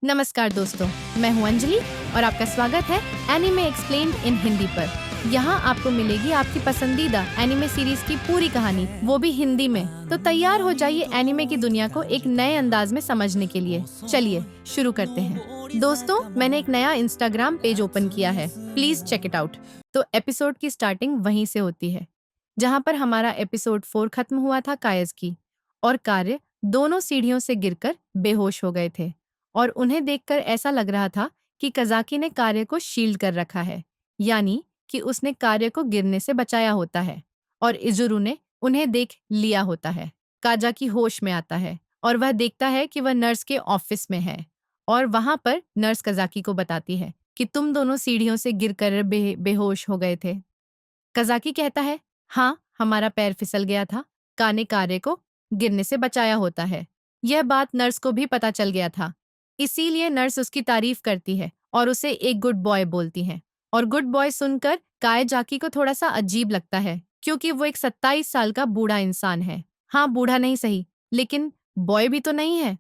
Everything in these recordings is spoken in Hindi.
नमस्कार दोस्तों, मैं हूं अंजलि और आपका स्वागत है एनिमे एक्सप्लेन्ड इन हिंदी पर। यहाँ आपको मिलेगी आपकी पसंदीदा एनिमे सीरीज की पूरी कहानी, वो भी हिंदी में। तो तैयार हो जाइए एनिमे की दुनिया को एक नए अंदाज में समझने के लिए। चलिए शुरू करते हैं। दोस्तों, मैंने एक नया इंस्टाग्राम पेज ओपन किया है, प्लीज चेक इट आउट। तो एपिसोड की स्टार्टिंग वहीं से होती है जहाँ पर हमारा एपिसोड 4 खत्म हुआ था कायज की, और कार्य दोनों सीढ़ियों से गिरकर बेहोश हो गए थे और उन्हें देखकर ऐसा लग रहा था कि कज़ाकी ने कार्य को शील्ड कर रखा है, यानी कि उसने कार्य को गिरने से बचाया होता है और इजुरु ने उन्हें देख लिया होता है। काजाकी होश में आता है और वह देखता है कि वह नर्स के ऑफिस में है और वहां पर नर्स कज़ाकी को बताती है कि तुम दोनों सीढ़ियों से गिरकर बेहोश हो गए थे। कज़ाकी कहता है, हाँ, हमारा पैर फिसल गया था। का ने कार्य को गिरने से बचाया होता है। यह बात नर्स को भी पता चल गया था, इसीलिए नर्स उसकी तारीफ करती है और उसे एक गुड बॉय बोलती है। और गुड बॉय सुनकर कायजाकी को थोड़ा सा अजीब लगता है, क्योंकि वो एक 27 साल का बूढ़ा इंसान है। हाँ, बूढ़ा नहीं सही, लेकिन बॉय भी तो नहीं है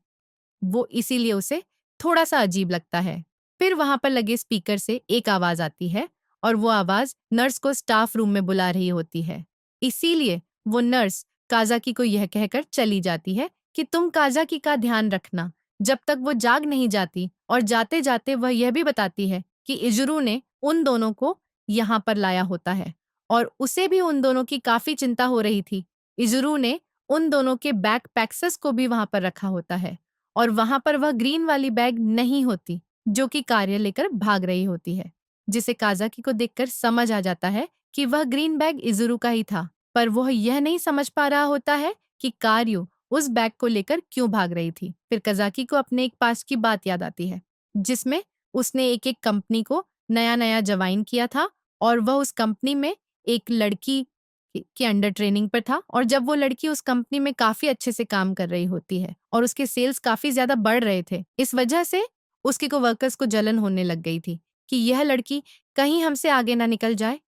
वो, इसीलिए उसे थोड़ा सा अजीब लगता है। फिर वहां पर लगे स्पीकर से एक आवाज आती है और वो आवाज नर्स को स्टाफ रूम में बुला रही होती है। इसीलिए वो नर्स काजाकी को यह कहकर चली जाती है कि तुम काजाकी का ध्यान रखना जब तक वो जाग नहीं जाती, और जाते जाते वह यह भी बताती है कि इजुरु ने उन दोनों को यहाँ पर लाया होता है और उसे भी उन दोनों की काफी चिंता हो रही थी। इजुरु ने उन दोनों के बैक पैक्सेस को भी वहां पर रखा होता है और वहां पर वह ग्रीन वाली बैग नहीं होती जो कि कार्य लेकर भाग रही होती है, जिसे काजाकी को देखकर समझ आ जाता है कि वह ग्रीन बैग इजुरु का ही था। पर वह यह नहीं समझ पा रहा होता है कि कार्यो उस बैग को लेकर क्यों भाग रही थी। फिर कज़ाकी को अपने एक पास की बात याद आती है जिसमें उसने एक एक कंपनी को नया नया ज्वाइन किया था और वह उस कंपनी में एक लड़की के अंडर ट्रेनिंग पर था, और जब वो लड़की उस कंपनी में काफी अच्छे से काम कर रही होती है और उसके सेल्स काफी ज्यादा बढ़ रहे थे, इस वजह से उसके को वर्कर्स को जलन होने लग गई थी कि यह लड़की कहीं हमसे आगे ना निकल जाए।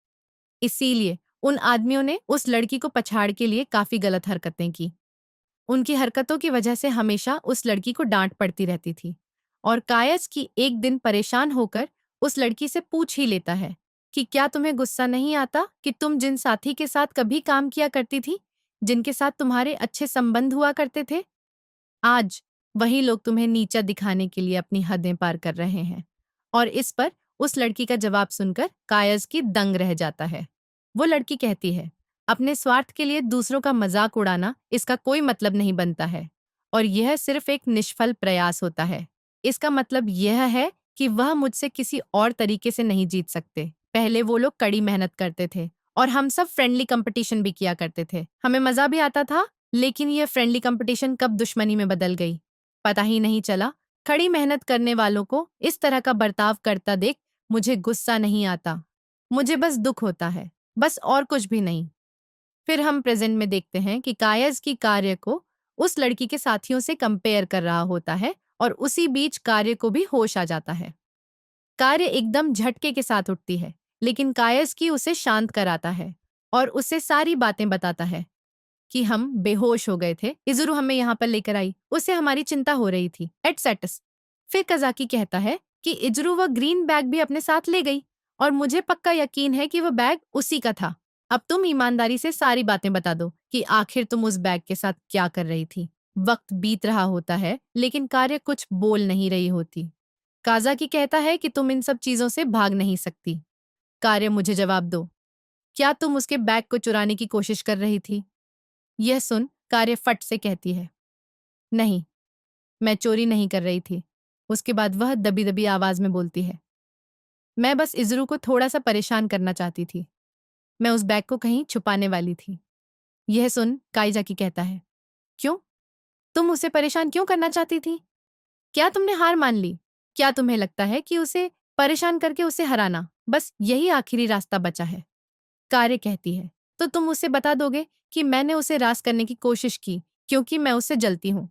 इसीलिए उन आदमियों ने उस लड़की को पछाड़ के लिए काफी गलत हरकतें की। उनकी हरकतों की वजह से हमेशा उस लड़की को डांट पड़ती रहती थी और कायज की एक दिन परेशान होकर उस लड़की से पूछ ही लेता है कि क्या तुम्हें गुस्सा नहीं आता कि तुम जिन साथी के साथ कभी काम किया करती थी, जिनके साथ तुम्हारे अच्छे संबंध हुआ करते थे, आज वही लोग तुम्हें नीचा दिखाने के लिए अपनी हदें पार कर रहे हैं। और इस पर उस लड़की का जवाब सुनकर कायज की दंग रह जाता है। वो लड़की कहती है, अपने स्वार्थ के लिए दूसरों का मजाक उड़ाना इसका कोई मतलब नहीं बनता है और यह सिर्फ एक निष्फल प्रयास होता है। इसका मतलब यह है कि वह मुझसे किसी और तरीके से नहीं जीत सकते। पहले वो लोग कड़ी मेहनत करते थे और हम सब फ्रेंडली कंपटीशन भी किया करते थे, हमें मजा भी आता था, लेकिन यह फ्रेंडली कंपटीशन कब दुश्मनी में बदल गई पता ही नहीं चला। कड़ी मेहनत करने वालों को इस तरह का बर्ताव करता देख मुझे गुस्सा नहीं आता, मुझे बस दुख होता है, बस और कुछ भी नहीं। फिर हम प्रेजेंट में देखते हैं कि कायज की कार्य को उस लड़की के साथियों से कंपेयर कर रहा होता है और उसी बीच कार्य को भी होश आ जाता है। कार्य एकदम झटके के साथ उठती है, लेकिन कायज की उसे शांत कराता है और उसे सारी बातें बताता है कि हम बेहोश हो गए थे, इजुरु हमें यहाँ पर लेकर आई, उससे हमारी चिंता हो रही थी, एटसेटस। फिर कज़ाकी कहता है कि इजुरु वह ग्रीन बैग भी अपने साथ ले गई और मुझे पक्का यकीन है कि वह बैग उसी का था। अब तुम ईमानदारी से सारी बातें बता दो कि आखिर तुम उस बैग के साथ क्या कर रही थी। वक्त बीत रहा होता है लेकिन कार्य कुछ बोल नहीं रही होती। काज़ाकी कहता है कि तुम इन सब चीजों से भाग नहीं सकती। कार्य, मुझे जवाब दो, क्या तुम उसके बैग को चुराने की कोशिश कर रही थी? यह सुन कार्य फट से कहती है, नहीं, मैं चोरी नहीं कर रही थी। उसके बाद वह दबी दबी आवाज में बोलती है, मैं बस इज़रू को थोड़ा सा परेशान करना चाहती थी, मैं उस बैग को कहीं छुपाने वाली थी। यह सुन काइजाकी कहता है, क्यों? तुम उसे परेशान क्यों करना चाहती थी? क्या तुमने हार मान ली? क्या तुम्हें लगता है कि उसे परेशान करके उसे हराना बस यही आखिरी रास्ता बचा है? कार्य कहती है, तो तुम उसे बता दोगे कि मैंने उसे रास करने की कोशिश की क्योंकि मैं उससे जलती हूँ,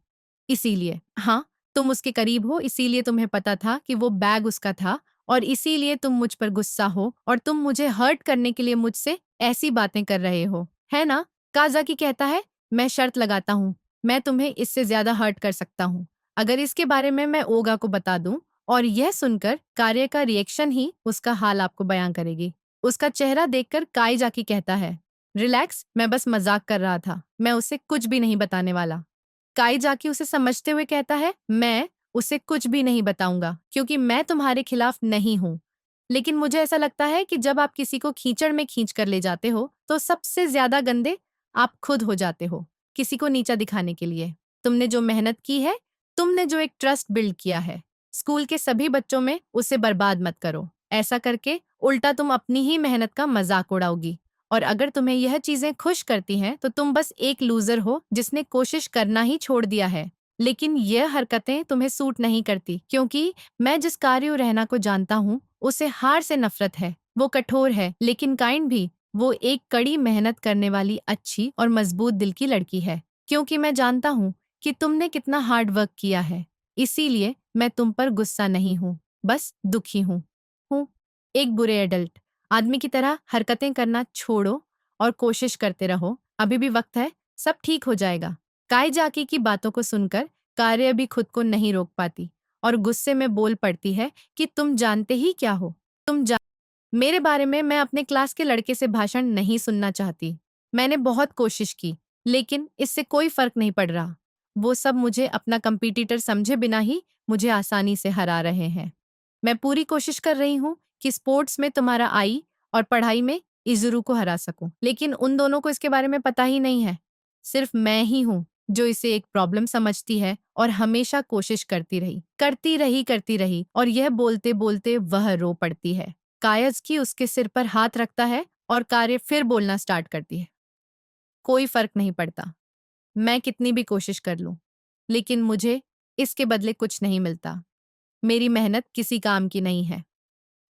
इसीलिए। हाँ, तुम उसके करीब हो, इसीलिए तुम्हें पता था कि वो बैग उसका था और इसीलिए तुम मुझ पर गुस्सा हो और तुम मुझे हर्ट करने के लिए मुझसे ऐसी बातें कर रहे हो, है ना? काज़ाकी कहता है, मैं शर्त लगाता हूँ, मैं तुम्हें इससे ज्यादा हर्ट कर सकता हूँ। अगर इसके बारे में मैं ओगा को बता दूं और यह सुनकर कार्य का रिएक्शन ही उसका हाल आपको बयां करेगी। उसका चेहरा देखकर काइजाकी कहता है, रिलैक्स, मैं बस मजाक कर रहा था, मैं उसे कुछ भी नहीं बताने वाला। काइजाकी उसे समझते हुए कहता है, मैं उसे कुछ भी नहीं बताऊंगा क्योंकि मैं तुम्हारे खिलाफ नहीं हूं। लेकिन मुझे ऐसा लगता है कि जब आप किसी को कीचड़ में खींच कर ले जाते हो तो सबसे ज्यादा गंदे आप खुद हो जाते हो, किसी को नीचा दिखाने के लिए। तुमने जो मेहनत की है, तुमने जो एक ट्रस्ट बिल्ड किया है, स्कूल के सभी बच्चों में, उसे बर्बाद मत करो। ऐसा करके उल्टा तुम अपनी ही मेहनत का मजाक उड़ाओगी। और अगर तुम्हें यह चीजें खुश करती हैं तो तुम बस एक लूजर हो जिसने कोशिश करना ही छोड़ दिया है। लेकिन यह हरकतें तुम्हें सूट नहीं करती क्योंकि मैं जिस कार्य रहना को जानता हूँ उसे हार से नफरत है। वो कठोर है लेकिन काइंड भी। वो एक कड़ी मेहनत करने वाली अच्छी और मजबूत दिल की लड़की है। क्योंकि मैं जानता हूँ कि तुमने कितना हार्ड वर्क किया है, इसीलिए मैं तुम पर गुस्सा नहीं हूँ, बस दुखी हूँ। एक बुरे एडल्ट आदमी की तरह हरकतें करना छोड़ो और कोशिश करते रहो, अभी भी वक्त है, सब ठीक हो जाएगा। काइजाकी की बातों को सुनकर कार्य भी खुद को नहीं रोक पाती और गुस्से में बोल पड़ती है कि तुम जानते ही क्या हो। तुम जा मेरे बारे में मैं अपने क्लास के लड़के से भाषण नहीं सुनना चाहती। मैंने बहुत कोशिश की, लेकिन इससे कोई फर्क नहीं पड़ रहा। वो सब मुझे अपना कंपटीटर समझे बिना ही मुझे आसानी से हरा रहे हैं। मैं पूरी कोशिश कर रही हूँ कि स्पोर्ट्स में तुम्हारा आई और पढ़ाई में इजुरू को हरा सकूं, लेकिन उन दोनों को इसके बारे में पता ही नहीं है। सिर्फ मैं ही हूँ जो इसे एक प्रॉब्लम समझती है और हमेशा कोशिश करती रही और यह बोलते बोलते वह रो पड़ती है। कायज उसके सिर पर हाथ रखता है और कार्य फिर बोलना स्टार्ट करती है। कोई फर्क नहीं पड़ता, मैं कितनी भी कोशिश कर लूं, लेकिन मुझे इसके बदले कुछ नहीं मिलता। मेरी मेहनत किसी काम की नहीं है।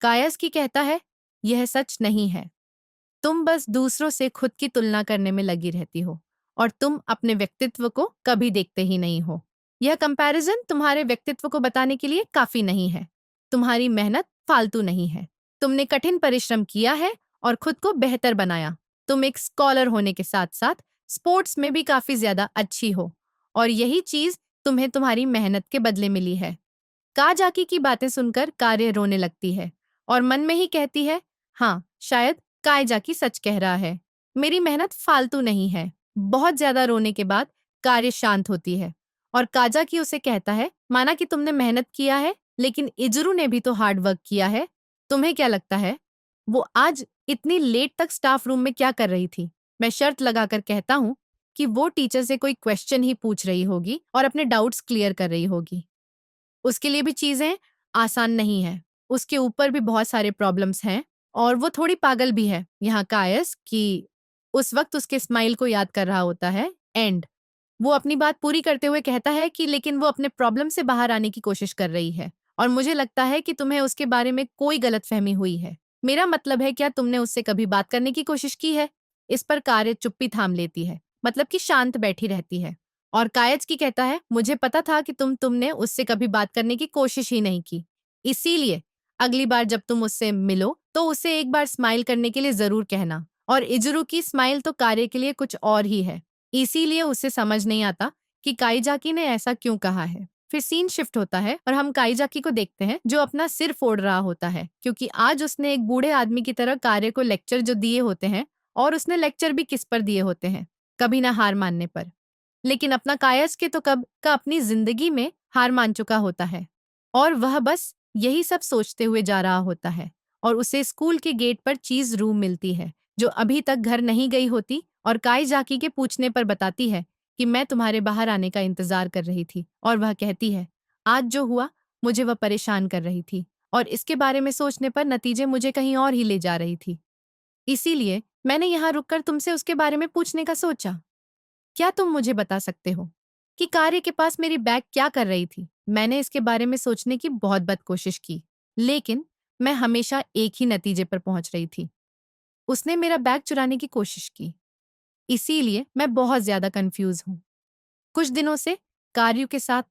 कायस्की कहता है, यह सच नहीं है। तुम बस दूसरों से खुद की तुलना करने में लगी रहती हो और तुम अपने व्यक्तित्व को कभी देखते ही नहीं हो। यह कंपैरिजन तुम्हारे व्यक्तित्व को बताने के लिए काफी नहीं है। तुम्हारी मेहनत फालतू नहीं है। तुमने कठिन परिश्रम किया है और खुद को बेहतर बनाया। तुम एक स्कॉलर होने के साथ साथ स्पोर्ट्स में भी काफी ज्यादा अच्छी हो और यही चीज तुम्हें तुम्हारी मेहनत के बदले मिली है। काजाकी की बातें सुनकर कार्य रोने लगती है और मन में ही कहती है, हाँ, शायद कायजाकी सच कह रहा है। मेरी मेहनत फालतू नहीं है। बहुत ज्यादा रोने के बाद कार्य शांत होती है और काजाकी उसे कहता है, माना कि तुमने मेहनत किया है, लेकिन इजुरू ने भी तो हार्ड वर्क किया है। तुम्हें क्या लगता है वो आज इतनी लेट तक स्टाफ रूम में क्या कर रही थी? मैं शर्त लगाकर कहता हूँ कि वो टीचर से कोई क्वेश्चन ही पूछ रही होगी और अपने डाउट्स क्लियर कर रही होगी। उसके लिए भी चीजें आसान नहीं है, उसके ऊपर भी बहुत सारे प्रॉब्लम्स हैं और वो थोड़ी पागल भी है। यहाँ कायस कि उस वक्त उसके स्माइल को याद कर रहा होता है। एंड वो अपनी बात पूरी करते हुए कहता है कि लेकिन वो अपने प्रॉब्लम से बाहर आने की कोशिश कर रही है और मुझे लगता है कि तुम्हें उसके बारे में कोई गलतफहमी हुई है। मेरा मतलब है, क्या तुमने उससे कभी बात करने की कोशिश की है? इस पर कार्य चुप्पी थाम लेती है, मतलब कि शांत बैठी रहती है। और कायज कहता है, मुझे पता था कि तुमने उससे कभी बात करने की कोशिश ही नहीं की, इसीलिए अगली बार जब तुम उससे मिलो तो उसे एक बार स्माइल करने के लिए जरूर कहना। और इजुरू की स्माइल तो कार्य के लिए कुछ और ही है, इसीलिए उसे समझ नहीं आता कि काइजाकी ने ऐसा क्यों कहा है। फिर सीन शिफ्ट होता है और हम काइजाकी को देखते हैं जो अपना सिर फोड़ रहा होता है क्योंकि आज उसने एक बूढ़े आदमी की तरह कार्य को लेक्चर जो दिए होते हैं, और उसने लेक्चर भी किस पर दिए होते हैं, कभी ना हार मानने पर। लेकिन अपना कायस के तो कब का अपनी जिंदगी में हार मान चुका होता है और वह बस यही सब सोचते हुए जा रहा होता है। और उसे स्कूल के गेट पर चीज रूम मिलती है जो अभी तक घर नहीं गई होती और काइजाकी के पूछने पर बताती है कि मैं तुम्हारे बाहर आने का इंतजार कर रही थी। और वह कहती है, आज जो हुआ मुझे वह परेशान कर रही थी और इसके बारे में सोचने पर नतीजे मुझे कहीं और ही ले जा रही थी, इसीलिए मैंने यहाँ रुककर तुमसे उसके बारे में पूछने का सोचा। क्या तुम मुझे बता सकते हो कि कार्य के पास मेरी बैग क्या कर रही थी? मैंने इसके बारे में सोचने की बहुत बद कोशिश की, लेकिन मैं हमेशा एक ही नतीजे पर पहुंच रही थी। उसने मेरा बैग चुराने की कोशिश की, इसीलिए मैं बहुत ज्यादा कंफ्यूज हूँ। कुछ दिनों से कार्य के साथ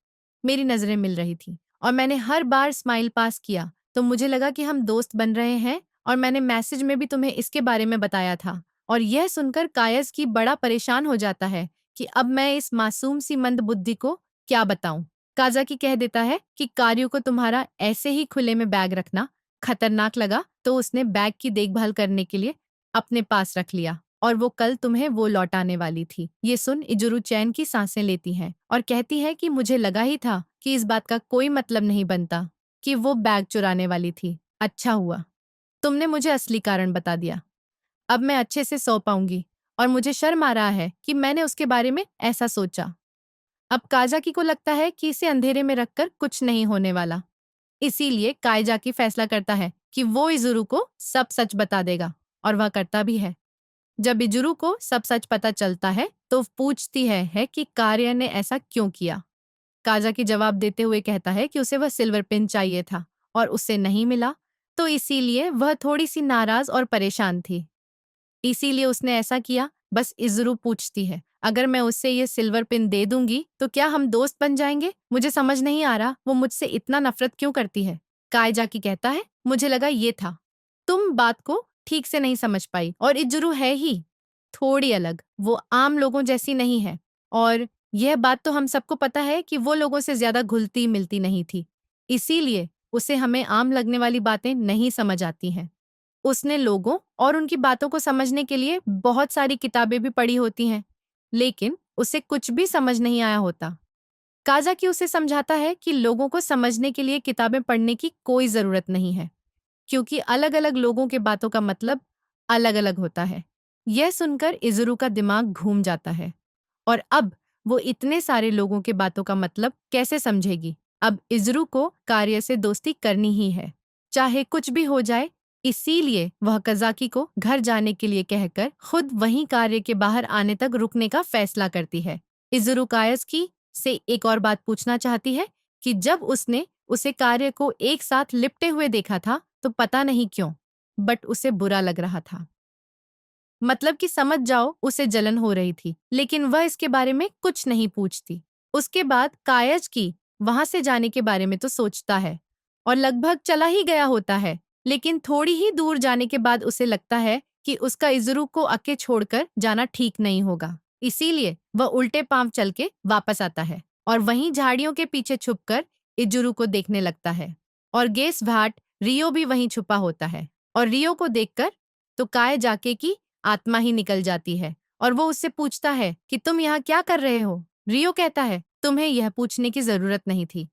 मेरी नजरें मिल रही थी और मैंने हर बार स्माइल पास किया तो मुझे लगा कि हम दोस्त बन रहे हैं, और मैंने मैसेज में भी तुम्हें इसके बारे में बताया था। और यह सुनकर कायस की बड़ा परेशान हो जाता है कि अब मैं इस मासूम सी मंद बुद्धि को क्या बताऊं। काजाकी कह देता है कि कार्यों को तुम्हारा ऐसे ही खुले में बैग रखना खतरनाक लगा, तो उसने बैग की देखभाल करने के लिए अपने पास रख लिया और वो कल तुम्हें वो लौटाने वाली थी। ये सुन इजुरु चैन की सांसें लेती है और कहती है कि मुझे लगा ही था कि इस बात का कोई मतलब नहीं बनता कि वो बैग चुराने वाली थी। अच्छा हुआ तुमने मुझे असली कारण बता दिया। अब मैं अच्छे से सो पाऊंगी और मुझे शर्म आ रहा है कि मैंने उसके बारे में ऐसा सोचा। अब काजाकी को लगता है कि इसे अंधेरे में रखकर कुछ नहीं होने वाला। इसीलिए काइजाकी फैसला करता है कि वो इजुरु को सब सच बता देगा और वह करता भी है। जब इजुरु को सब सच पता चलता है तो पूछती है कि कार्य ने ऐसा क्यों किया। काजाकी जवाब देते हुए कहता है कि उसे वह सिल्वर पिन चाहिए था और उसे नहीं मिला, तो इसीलिए वह थोड़ी सी नाराज और परेशान थी। इसीलिए उसने ऐसा किया। बस इजुरु पूछती है, अगर मैं उससे ये सिल्वर पिन दे दूंगी तो क्या हम दोस्त बन जाएंगे? मुझे समझ नहीं आ रहा वो मुझसे इतना नफरत क्यों करती है। काइजाकी कहता है, मुझे लगा ये था। तुम बात को ठीक से नहीं समझ पाई और इजुरु है ही थोड़ी अलग, वो आम लोगों जैसी नहीं है। और यह बात तो हम सबको पता है कि वो लोगों से ज्यादा घुलती मिलती नहीं थी। इसीलिए उसे हमें आम लगने वाली बातें नहीं समझ आती हैं। उसने लोगों और उनकी बातों को समझने के लिए बहुत सारी किताबें भी पढ़ी होती हैं, लेकिन उसे कुछ भी समझ नहीं आया होता। काजाकी उसे समझाता है कि लोगों को समझने के लिए किताबें पढ़ने की कोई जरूरत नहीं है, क्योंकि अलग-अलग लोगों के बातों का मतलब अलग-अलग होता है। यह सुनकर इजुरु का दिमाग घूम जाता है और अब वो इतने सारे लोगों के बातों का मतलब कैसे समझेगी। अब इजुरु को कार्य से दोस्ती करनी ही है, चाहे कुछ भी हो जाए। इसीलिए वह कजाकी को घर जाने के लिए कहकर खुद वहीं कार्य के बाहर आने तक रुकने का फैसला करती है। इजुरु कायस्की से एक और बात पूछना चाहती है कि जब उसने उसे कार्य को एक साथ लिपटे हुए देखा था तो पता नहीं क्यों, बट उसे बुरा लग रहा था। मतलब कि समझ जाओ उसे जलन हो रही थी, लेकिन वह इसके बारे में कुछ नहीं पूछती। उसके बाद कायज की वहां से जाने के बारे में तो सोचता है और लगभग चला ही गया होता है, लेकिन थोड़ी ही दूर जाने के बाद उसे लगता है कि उसका इजुरु को अकेले छोड़कर जाना ठीक नहीं होगा। इसीलिए वह उल्टे पांव चल के वापस आता है और वहीं झाड़ियों के पीछे छुपकर इजुरु को देखने लगता है। और गेस भाट रियो भी वहीं छुपा होता है और रियो को देखकर तो काय जाके की आत्मा ही निकल जाती है और वो उससे पूछता है कि तुम यहाँ क्या कर रहे हो। रियो कहता है, तुम्हें यह पूछने की जरूरत नहीं थी,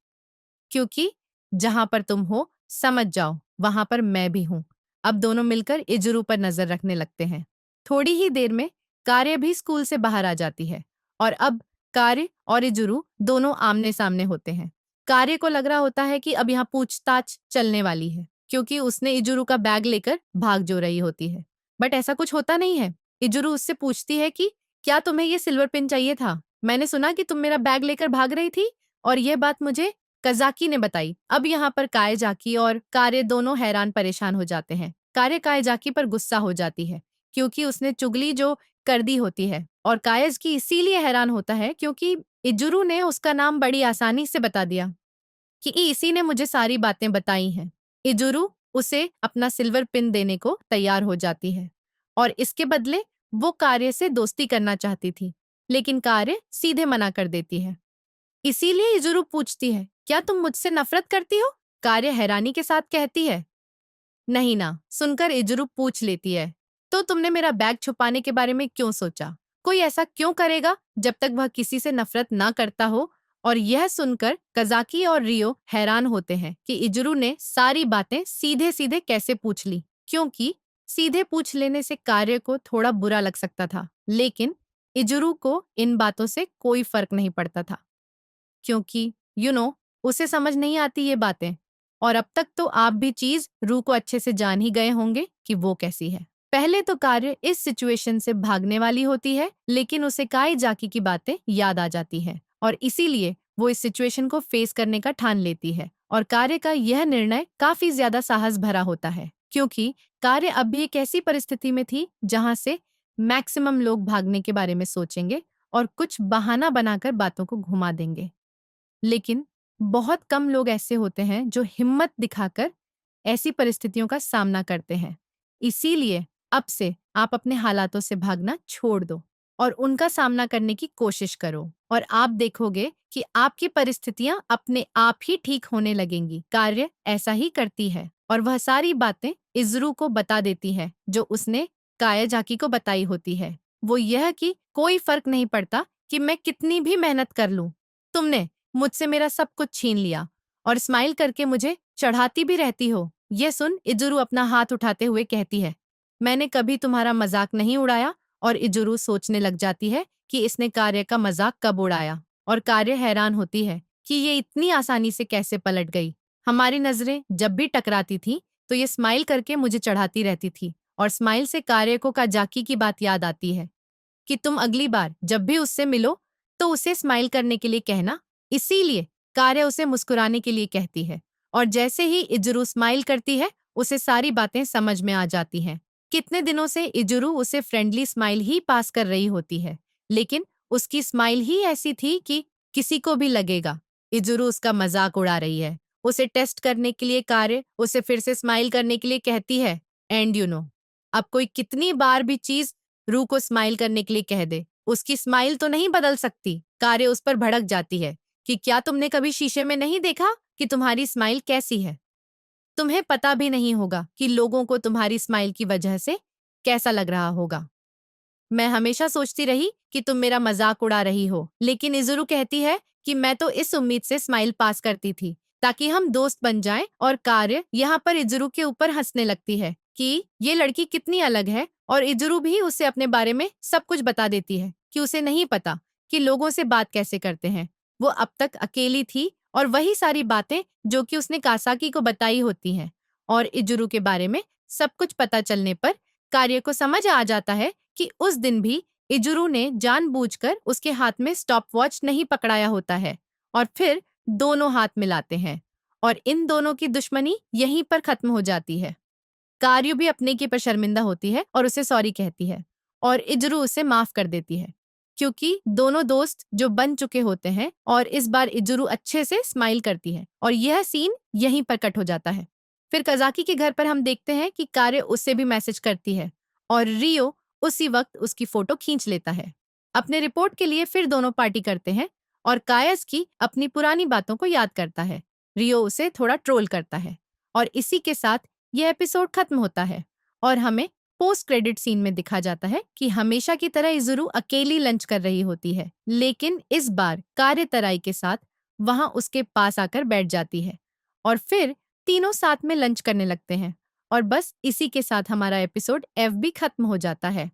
क्योंकि जहां पर तुम हो समझ जाओ वहां पर मैं भी हूँ। अब दोनों मिलकर इजुरु पर नजर रखने लगते हैं। थोड़ी ही देर में कार्य भी स्कूल से बाहर आ जाती है और अब कार्य और इजुरु दोनों आमने सामने होते हैं। कार्य को लग रहा होता है कि अब यहाँ पूछताछ चलने वाली है, क्योंकि उसने इजुरु का बैग लेकर भाग जो रही होती है। बट ऐसा कुछ होता नहीं है। इजुरु उससे पूछती है कि क्या तुम्हें ये सिल्वर पिन चाहिए था? मैंने सुना कि तुम मेरा बैग लेकर भाग रही थी और यह बात मुझे कजाकी ने बताई। अब यहाँ पर कायजाकी और कार्य दोनों हैरान परेशान हो जाते हैं। कार्य कायजाकी पर गुस्सा हो जाती है क्योंकि उसने चुगली जो कर दी होती है, और कायजाकी इसीलिए हैरान होता है क्योंकि इजुरु ने उसका नाम बड़ी आसानी से बता दिया कि इसी ने मुझे सारी बातें बताई हैं। इजुरु उसे अपना सिल्वर पिन देने को तैयार हो जाती है और इसके बदले वो कार्य से दोस्ती करना चाहती थी, लेकिन कार्य सीधे मना कर देती है। इसीलिए इजुरु पूछती है, क्या तुम मुझसे नफरत करती हो? कार्य हैरानी के साथ कहती है, नहीं ना। सुनकर इजुरु पूछ लेती है, तो तुमने मेरा बैग छुपाने के बारे में क्यों सोचा? कोई ऐसा क्यों करेगा जब तक वह किसी से नफरत ना करता हो? और यह सुनकर कजाकी और रियो हैरान होते हैं कि इजुरु ने सारी बातें सीधे सीधे कैसे पूछ ली, क्योंकि सीधे पूछ लेने से कार्य को थोड़ा बुरा लग सकता था, लेकिन इजुरु को इन बातों से कोई फर्क नहीं पड़ता था, क्योंकि उसे समझ नहीं आती ये बातें। और अब तक तो आप भी चीज रू को अच्छे से जान ही गए होंगे कि वो कैसी है। पहले तो कार्य इस सिचुएशन से भागने वाली होती है, लेकिन उसे काई जाकी की बातें याद आ जाती है और इसीलिए वो इस सिचुएशन को फेस करने का ठान लेती है। और कार्य का यह निर्णय काफी ज्यादा साहस भरा होता है, क्योंकि कार्य अब भी एक ऐसी परिस्थिति में थी जहां से मैक्सिमम लोग भागने के बारे में सोचेंगे और कुछ बहाना बनाकर बातों को घुमा देंगे। लेकिन बहुत कम लोग ऐसे होते हैं जो हिम्मत दिखाकर ऐसी परिस्थितियों का सामना करते हैं। इसीलिए अब से आप अपने हालातों से भागना छोड़ दो। और उनका सामना करने की कोशिश करो और आप देखोगे कि आपकी परिस्थितियां अपने आप ही ठीक होने लगेंगी। कार्य ऐसा ही करती है और वह सारी बातें इज़रू को बता देती है जो उसने कायाजाकी को बताई होती है। वो यह कि कोई फर्क नहीं पड़ता कि मैं कितनी भी मेहनत कर लूं, तुमने मुझसे मेरा सब कुछ छीन लिया और स्माइल करके मुझे चढ़ाती भी रहती हो। यह सुन इज़रू अपना हाथ उठाते हुए कहती है, मैंने कभी तुम्हारा मजाक नहीं उड़ाया। और इजुरु सोचने लग जाती है कि इसने कार्य का मजाक कब उड़ाया और कार्य हैरान होती है कि ये इतनी आसानी से कैसे पलट गई। हमारी नजरें जब भी टकराती थी तो ये स्माइल करके मुझे चढ़ाती रहती थी और स्माइल से कार्य को काजाकी की बात याद आती है कि तुम अगली बार जब भी उससे मिलो तो उसे स्माइल करने के लिए कहना। इसीलिए कार्य उसे मुस्कुराने के लिए कहती है और जैसे ही इजुरु स्माइल करती है उसे सारी बातें समझ में आ जाती हैं। कितने दिनों से इजुरु उसे फ्रेंडली स्माइल ही पास कर रही होती है, लेकिन उसकी स्माइल ही ऐसी थी कि किसी को भी लगेगा इजुरु उसका मजाक उड़ा रही है। उसे टेस्ट करने के लिए कार्य उसे फिर से स्माइल करने के लिए कहती है। एंड अब कोई कितनी बार भी चीज रू को स्माइल करने के लिए कह दे, उसकी स्माइल तो नहीं बदल सकती। कार्य उस पर भड़क जाती है कि क्या तुमने कभी शीशे में नहीं देखा कि तुम्हारी स्माइल कैसी है? तुम्हें पता भी नहीं होगा कि लोगों को तुम्हारी स्माइल की वजह से कैसा लग रहा होगा। मैं हमेशा सोचती रही कि तुम मेरा मजाक उड़ा रही हो, लेकिन इजुरु कहती है कि मैं तो इस उम्मीद से स्माइल पास करती थी ताकि हम दोस्त बन जाएं। और कार्य यहाँ पर इजुरु के ऊपर हंसने लगती है कि ये लड़की कितनी अलग है और इजुरु भी उसे अपने बारे में सब कुछ बता देती है कि उसे नहीं पता कि लोगों से बात कैसे करते हैं। वो अब तक अकेली थी और वही सारी बातें जो कि उसने कासाकी को बताई होती हैं। और इजुरु के बारे में सब कुछ पता चलने पर कार्य को समझ आ जाता है कि उस दिन भी इजुरु ने जानबूझकर उसके हाथ में स्टॉप वॉच नहीं पकड़ाया होता है। और फिर दोनों हाथ मिलाते हैं और इन दोनों की दुश्मनी यहीं पर खत्म हो जाती है। कार्य भी अपने के पर शर्मिंदा होती है और उसे सॉरी कहती है और इजुरु उसे माफ कर देती है क्योंकि दोनों दोस्त जो बन चुके होते हैं। और इस बार इजुरु अच्छे से स्माइल करती है और यह सीन यहीं पर कट हो जाता है। फिर कजाकी के घर पर हम देखते हैं कि कार्य उससे भी मैसेज करती है और रियो उसी वक्त उसकी फोटो खींच लेता है। अपने रिपोर्ट के लिए फिर दोनों पार्टी करते हैं और कायस की अपनी पुरानी बातों को याद करता है। रियो उसे थोड़ा ट्रोल करता है और इसी के साथ यह एपिसोड खत्म होता है और हमें पोस्ट क्रेडिट सीन में दिखा जाता है कि हमेशा की तरह इजुरु अकेली लंच कर रही होती है, लेकिन इस बार कार्य तराई के साथ वहां उसके पास आकर बैठ जाती है और फिर तीनों साथ में लंच करने लगते हैं। और बस इसी के साथ हमारा एपिसोड एफ भी खत्म हो जाता है।